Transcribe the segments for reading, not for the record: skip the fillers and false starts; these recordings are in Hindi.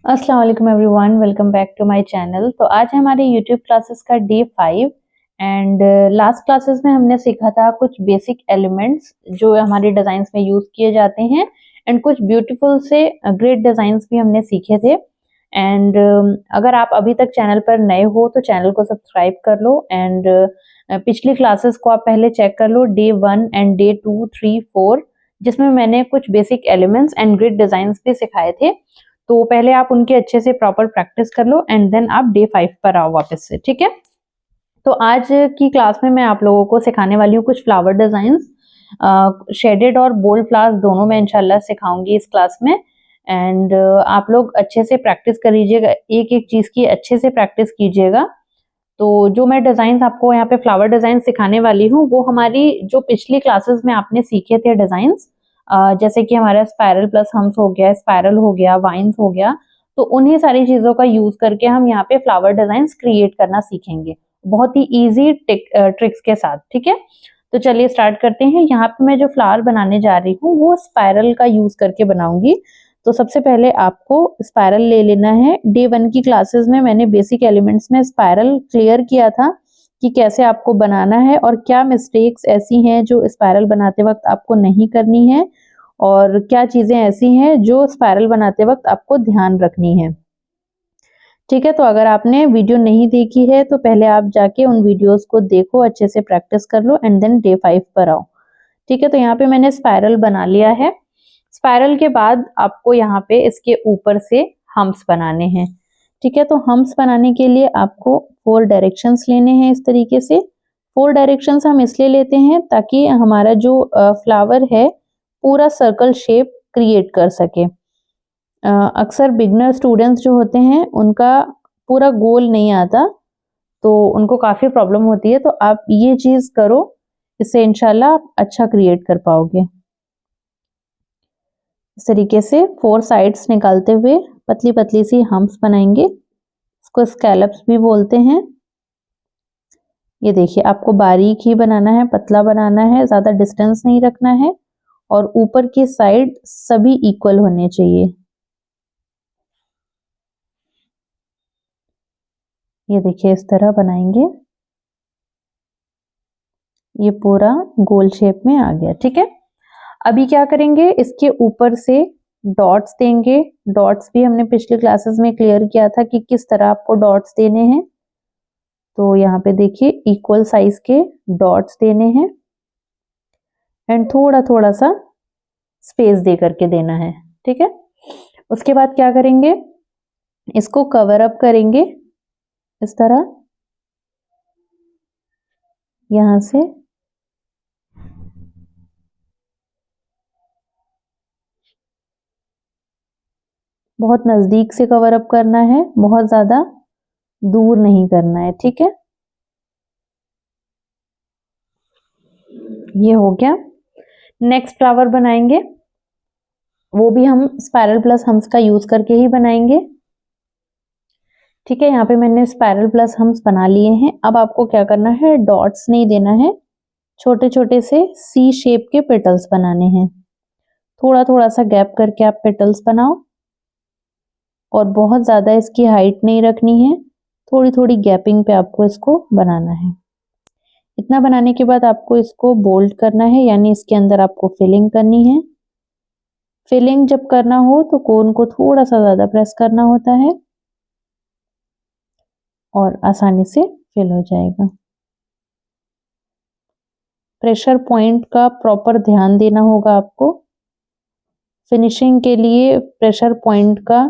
अस्सलाम वालेकुम everyone, welcome back to my channel. तो आज है हमारे यूट्यूब क्लासेस का डे 5 एंड लास्ट क्लासेस में हमने सीखा था कुछ बेसिक एलिमेंट्स जो हमारे डिजाइन्स में यूज किए जाते हैं एंड कुछ ब्यूटीफुल से ग्रेट डिजाइन्स भी हमने सीखे थे। एंड अगर आप अभी तक चैनल पर नए हो तो चैनल को सब्सक्राइब कर लो एंड पिछली क्लासेस को आप पहले चेक कर लो, डे 1 एंड डे 2, 3, 4, जिसमें मैंने कुछ basic elements and grid designs भी सिखाए थे। तो पहले आप उनके अच्छे से प्रॉपर प्रैक्टिस कर लो एंड देन आप डे 5 पर आओ वापस से, ठीक है। तो आज की क्लास में मैं आप लोगों को सिखाने वाली हूँ कुछ फ्लावर डिजाइंस, शेडेड और बोल्ड फ्लावर्स दोनों मैं इंशाल्लाह सिखाऊंगी इस क्लास में। एंड आप लोग अच्छे से प्रैक्टिस कर लीजिएगा, एक एक चीज की अच्छे से प्रैक्टिस कीजिएगा। तो जो मैं डिजाइन आपको यहाँ पे फ्लावर डिजाइन सिखाने वाली हूँ वो हमारी जो पिछली क्लासेस में आपने सीखे थे डिजाइंस, जैसे कि हमारा स्पाइरल प्लस हम्स हो गया, स्पाइरल हो गया, वाइन्स हो गया, तो उन्हीं सारी चीजों का यूज करके हम यहाँ पे फ्लावर डिजाइन क्रिएट करना सीखेंगे बहुत ही इजी ट्रिक्स के साथ, ठीक है। तो चलिए स्टार्ट करते हैं। यहाँ पे मैं जो फ्लावर बनाने जा रही हूँ वो स्पाइरल का यूज करके बनाऊंगी। तो सबसे पहले आपको स्पाइरल ले लेना है। डे 1 की क्लासेस में मैंने बेसिक एलिमेंट्स में स्पाइरल क्लियर किया था कि कैसे आपको बनाना है और क्या मिस्टेक्स ऐसी हैं जो स्पाइरल बनाते वक्त आपको नहीं करनी है और क्या चीजें ऐसी हैं जो स्पाइरल बनाते वक्त आपको ध्यान रखनी है, ठीक है। तो अगर आपने वीडियो नहीं देखी है तो पहले आप जाके उन वीडियोस को देखो, अच्छे से प्रैक्टिस कर लो एंड देन डे 5 पर आओ, ठीक है। तो यहाँ पे मैंने स्पाइरल बना लिया है। स्पाइरल के बाद आपको यहाँ पे इसके ऊपर से हम्प्स बनाने हैं, ठीक है। तो हम्प्स बनाने के लिए आपको 4 डायरेक्शंस लेने हैं इस तरीके से। 4 डायरेक्शंस हम इसलिए लेते हैं ताकि हमारा जो फ्लावर है पूरा सर्कल शेप क्रिएट कर सके। अक्सर बिगनर स्टूडेंट्स जो होते हैं उनका पूरा गोल नहीं आता, तो उनको काफी प्रॉब्लम होती है। तो आप ये चीज करो, इससे इंशाल्लाह आप अच्छा क्रिएट कर पाओगे। इस तरीके से 4 साइड्स निकालते हुए पतली पतली सी हम्प्स बनाएंगे, इसको स्कैलप्स भी बोलते हैं। ये देखिए, आपको बारीक ही बनाना है, पतला बनाना है, ज्यादा डिस्टेंस नहीं रखना है और ऊपर की साइड सभी इक्वल होने चाहिए। ये देखिए, इस तरह बनाएंगे। ये पूरा गोल शेप में आ गया, ठीक है। अभी क्या करेंगे, इसके ऊपर से डॉट्स देंगे। डॉट्स भी हमने पिछले क्लासेस में क्लियर किया था कि किस तरह आपको डॉट्स देने हैं। तो यहाँ पे देखिए, इक्वल साइज के डॉट्स देने हैं एंड थोड़ा थोड़ा सा स्पेस दे करके देना है, ठीक है। उसके बाद क्या करेंगे, इसको कवर अप करेंगे इस तरह, यहां से बहुत नजदीक से कवर अप करना है, बहुत ज्यादा दूर नहीं करना है, ठीक है। ये हो गया। नेक्स्ट फ्लावर बनाएंगे, वो भी हम स्पाइरल प्लस हम्स का यूज करके ही बनाएंगे, ठीक है। यहाँ पे मैंने स्पाइरल प्लस हम्स बना लिए हैं। अब आपको क्या करना है, डॉट्स नहीं देना है, छोटे छोटे से सी शेप के पेटल्स बनाने हैं। थोड़ा थोड़ा सा गैप करके आप पेटल्स बनाओ और बहुत ज्यादा इसकी हाइट नहीं रखनी है, थोड़ी थोड़ी गैपिंग पे आपको इसको बनाना है। इतना बनाने के बाद आपको इसको बोल्ड करना है, यानी इसके अंदर आपको फिलिंग करनी है। फिलिंग जब करना हो तो कोन को थोड़ा सा ज्यादा प्रेस करना होता है और आसानी से फिल हो जाएगा। प्रेशर पॉइंट का प्रॉपर ध्यान देना होगा आपको। फिनिशिंग के लिए प्रेशर पॉइंट का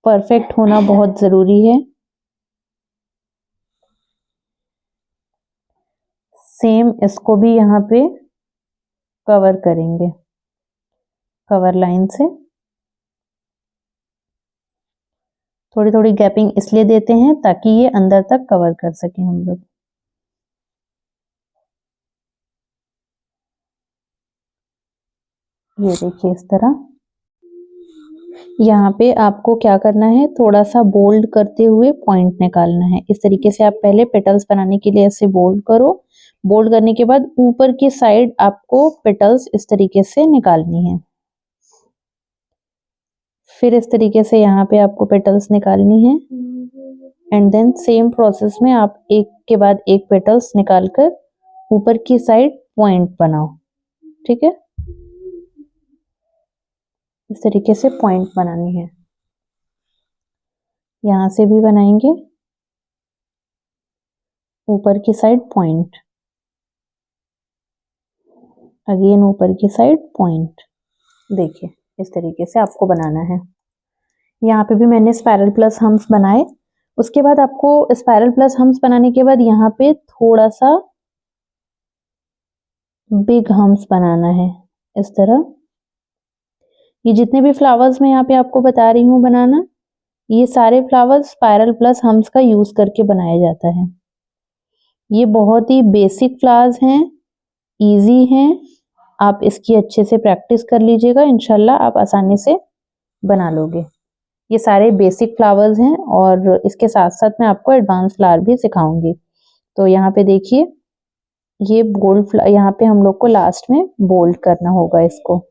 परफेक्ट होना बहुत जरूरी है। सेम इसको भी यहाँ पे कवर करेंगे कवर लाइन से। थोड़ी थोड़ी गैपिंग इसलिए देते हैं ताकि ये अंदर तक कवर कर सके हम लोग। ये देखिए, इस तरह। यहाँ पे आपको क्या करना है, थोड़ा सा बोल्ड करते हुए पॉइंट निकालना है। इस तरीके से आप पहले पेटल्स बनाने के लिए ऐसे बोल्ड करो। बोल्ड करने के बाद ऊपर की साइड आपको पेटल्स इस तरीके से निकालनी है। फिर इस तरीके से यहाँ पे आपको पेटल्स निकालनी है एंड देन सेम प्रोसेस में आप एक के बाद एक पेटल्स निकालकर ऊपर की साइड पॉइंट बनाओ। ठीक है, इस तरीके से पॉइंट बनानी है। यहां से भी बनाएंगे ऊपर की साइड पॉइंट, अगेन ऊपर की साइड पॉइंट। देखिए इस तरीके से आपको बनाना है। यहाँ पे भी मैंने स्पाइरल प्लस हम्स बनाए। उसके बाद आपको स्पाइरल प्लस हम्स बनाने के बाद यहाँ पे थोड़ा सा बिग हम्स बनाना है इस तरह। ये जितने भी फ्लावर्स मैं यहाँ पे आपको बता रही हूँ बनाना, ये सारे फ्लावर्स स्पाइरल प्लस हम्स का यूज करके बनाया जाता है। ये बहुत ही बेसिक फ्लावर्स हैं, इजी हैं। आप इसकी अच्छे से प्रैक्टिस कर लीजिएगा, इंशाल्लाह आप आसानी से बना लोगे। ये सारे बेसिक फ्लावर्स हैं और इसके साथ साथ मैं आपको एडवांस फ्लावर भी सिखाऊंगी। तो यहाँ पे देखिए ये बोल्ड, यहाँ पे हम लोग को लास्ट में बोल्ड करना होगा इसको।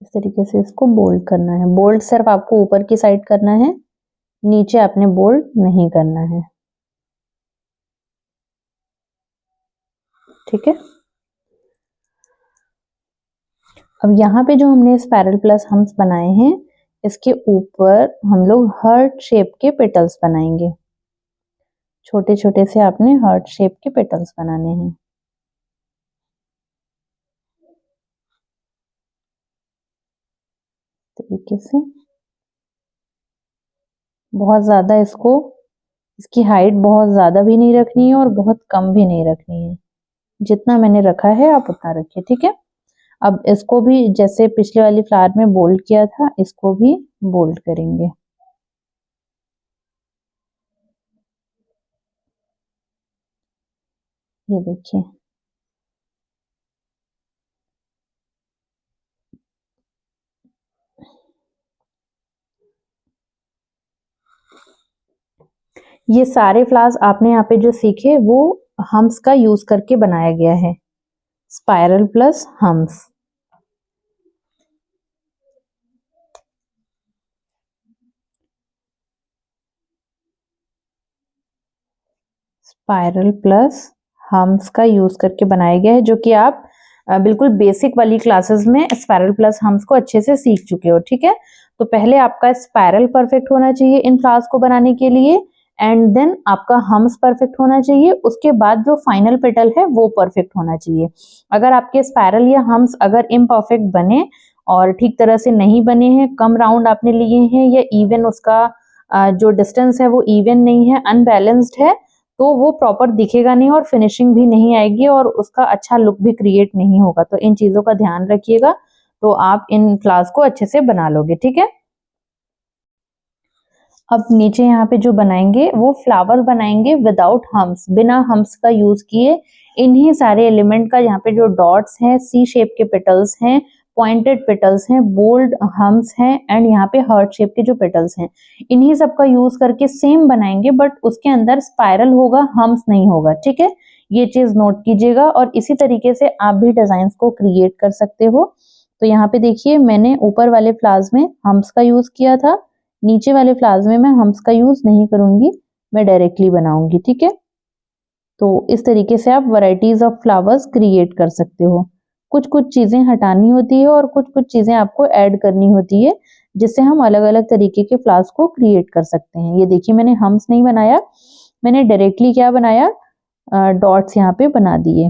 इस तरीके से इसको बोल्ड करना है। बोल्ड सिर्फ आपको ऊपर की साइड करना है, नीचे आपने बोल्ड नहीं करना है। ठीक है, अब यहाँ पे जो हमने स्पाइरल प्लस हम्स बनाए हैं, इसके ऊपर हम लोग हार्ट शेप के पेटल्स बनाएंगे। छोटे छोटे से आपने हार्ट शेप के पेटल्स बनाने हैं। तरीके से बहुत ज्यादा इसकी हाइट बहुत ज्यादा भी नहीं रखनी है और बहुत कम भी नहीं रखनी है। जितना मैंने रखा है आप उतना रखिए। ठीक है, अब इसको भी जैसे पिछले वाली फ्लावर में बोल्ड किया था, इसको भी बोल्ड करेंगे। ये देखिए ये सारे फ्लावर्स आपने यहाँ पे जो सीखे वो हम्स का यूज करके बनाया गया है, spiral plus hums. Spiral plus hums का यूज करके बनाया गया है, जो कि आप बिल्कुल बेसिक वाली क्लासेस में स्पाइरल प्लस हम्स को अच्छे से सीख चुके हो। ठीक है, तो पहले आपका स्पाइरल परफेक्ट होना चाहिए इन फ्लावर्स को बनाने के लिए, एंड देन आपका हम्स परफेक्ट होना चाहिए। उसके बाद जो फाइनल पेटल है वो परफेक्ट होना चाहिए। अगर आपके स्पाइरल या हम्स अगर इम्परफेक्ट बने और ठीक तरह से नहीं बने हैं, कम राउंड आपने लिए हैं, या इवन उसका जो डिस्टेंस है वो इवन नहीं है, अनबैलेंस्ड है, तो वो प्रॉपर दिखेगा नहीं और फिनिशिंग भी नहीं आएगी और उसका अच्छा लुक भी क्रिएट नहीं होगा। तो इन चीजों का ध्यान रखिएगा, तो आप इन फ्लावर्स को अच्छे से बना लोगे। ठीक है, अब नीचे यहाँ पे जो बनाएंगे वो फ्लावर बनाएंगे विदाउट हम्स, बिना हम्स का यूज किए। इन्हीं सारे एलिमेंट का यहाँ पे जो डॉट्स हैं, सी शेप के पेटल्स हैं, पॉइंटेड पेटल्स हैं, बोल्ड हम्स हैं, एंड यहाँ पे हार्ट शेप के जो पेटल्स हैं, इन्हीं सब का यूज करके सेम बनाएंगे, बट उसके अंदर स्पाइरल होगा, हम्स नहीं होगा। ठीक है, ये चीज नोट कीजिएगा और इसी तरीके से आप भी डिजाइन को क्रिएट कर सकते हो। तो यहाँ पे देखिए मैंने ऊपर वाले फ्लावर्स में हम्स का यूज किया था, नीचे वाले फ्लावर्स में मैं हम्स का यूज नहीं करूंगी, मैं डायरेक्टली बनाऊंगी। ठीक है, तो इस तरीके से आप वैरायटीज ऑफ फ्लावर्स क्रिएट कर सकते हो। कुछ कुछ चीजें हटानी होती है और कुछ कुछ चीजें आपको ऐड करनी होती है, जिससे हम अलग अलग तरीके के फ्लावर्स को क्रिएट कर सकते हैं। ये देखिए मैंने हम्स नहीं बनाया, मैंने डायरेक्टली क्या बनाया, डॉट्स यहाँ पे बना दिए।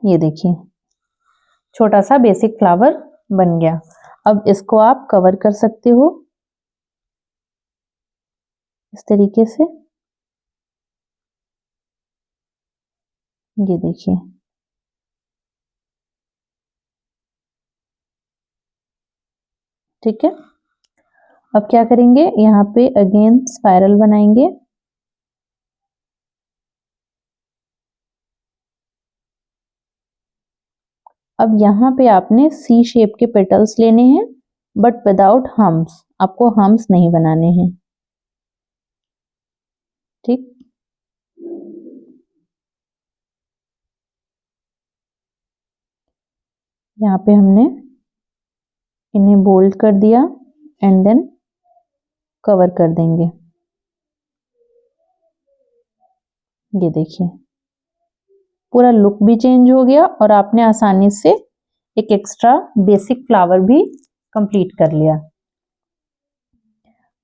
ये देखिए छोटा सा बेसिक फ्लावर बन गया। अब इसको आप कवर कर सकते हो इस तरीके से। ये देखिए ठीक है, अब क्या करेंगे, यहाँ पे अगेन स्पाइरल बनाएंगे। अब यहाँ पे आपने सी शेप के पेटल्स लेने हैं, बट विदाउट हम्स, आपको हम्स नहीं बनाने हैं। ठीक, यहाँ पे हमने इन्हें बोल्ड कर दिया एंड देन कवर कर देंगे। ये देखिए पूरा लुक भी चेंज हो गया और आपने आसानी से एक एक्स्ट्रा बेसिक फ्लावर भी कंप्लीट कर लिया।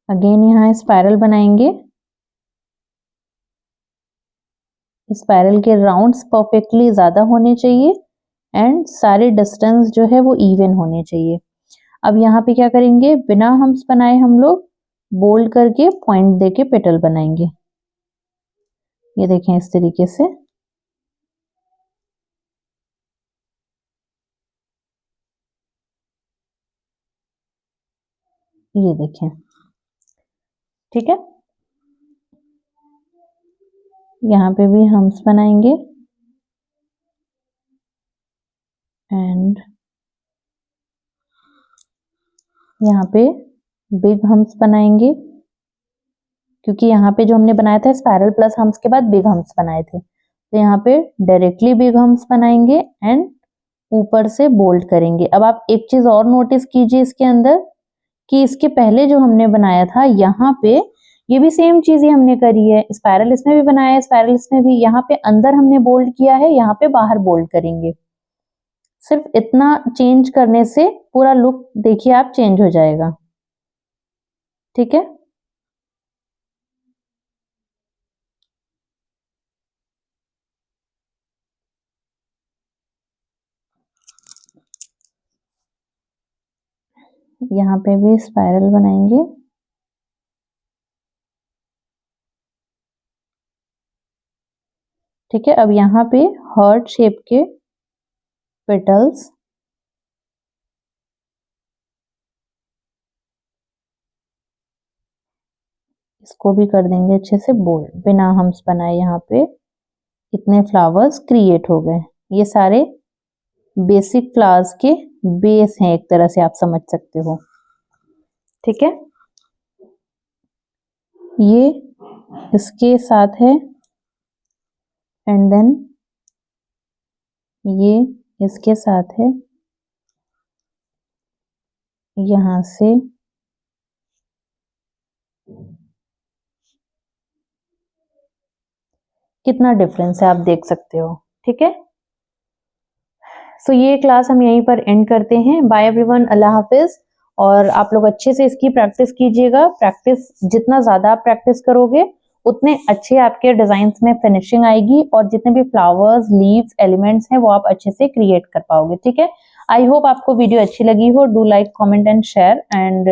अगेन यहाँ स्पाइरल बनाएंगे। स्पाइरल के राउंड्स परफेक्टली ज्यादा होने चाहिए एंड सारे डिस्टेंस जो है वो इवन होने चाहिए। अब यहाँ पे क्या करेंगे, बिना हम्स बनाए हम लोग बोल्ड करके पॉइंट देके पेटल बनाएंगे। ये देखें इस तरीके से। ये देखें, ठीक है। यहाँ पे भी हम्स बनाएंगे एंड यहाँ पे बिग हम्स बनाएंगे, क्योंकि यहाँ पे जो हमने बनाया था स्पाइरल प्लस हम्स के बाद बिग हम्स बनाए थे, तो यहाँ पे डायरेक्टली बिग हम्स बनाएंगे एंड ऊपर से बोल्ड करेंगे। अब आप एक चीज और नोटिस कीजिए इसके अंदर कि इसके पहले जो हमने बनाया था यहाँ पे ये भी सेम चीज ही हमने करी है। स्पाइरल इसमें भी बनाया है, स्पाइरल इसमें भी, यहाँ पे अंदर हमने बोल्ड किया है, यहाँ पे बाहर बोल्ड करेंगे। सिर्फ इतना चेंज करने से पूरा लुक देखिए आप चेंज हो जाएगा, ठीक है। यहाँ पे भी स्पाइरल बनाएंगे। ठीक है, अब यहाँ पे हार्ट शेप के पेटल्स इसको भी कर देंगे अच्छे से बोल्ड। बिना हम्स बनाए यहाँ पे इतने फ्लावर्स क्रिएट हो गए। ये सारे बेसिक फ्लावर्स के बेस हैं, एक तरह से आप समझ सकते हो, ठीक है। ये इसके साथ है एंड देन ये इसके साथ है। यहाँ से कितना डिफरेंस है आप देख सकते हो, ठीक है। सो ये क्लास हम यहीं पर एंड करते हैं। बाय एवरीवन, अल्लाह हाफिज। और आप लोग अच्छे से इसकी प्रैक्टिस कीजिएगा। प्रैक्टिस जितना ज्यादा आप प्रैक्टिस करोगे उतने अच्छे आपके डिजाइन्स में फिनिशिंग आएगी और जितने भी फ्लावर्स, लीव्स, एलिमेंट्स हैं वो आप अच्छे से क्रिएट कर पाओगे, ठीक है। आई होप आपको वीडियो अच्छी लगी हो। Do like, comment and share and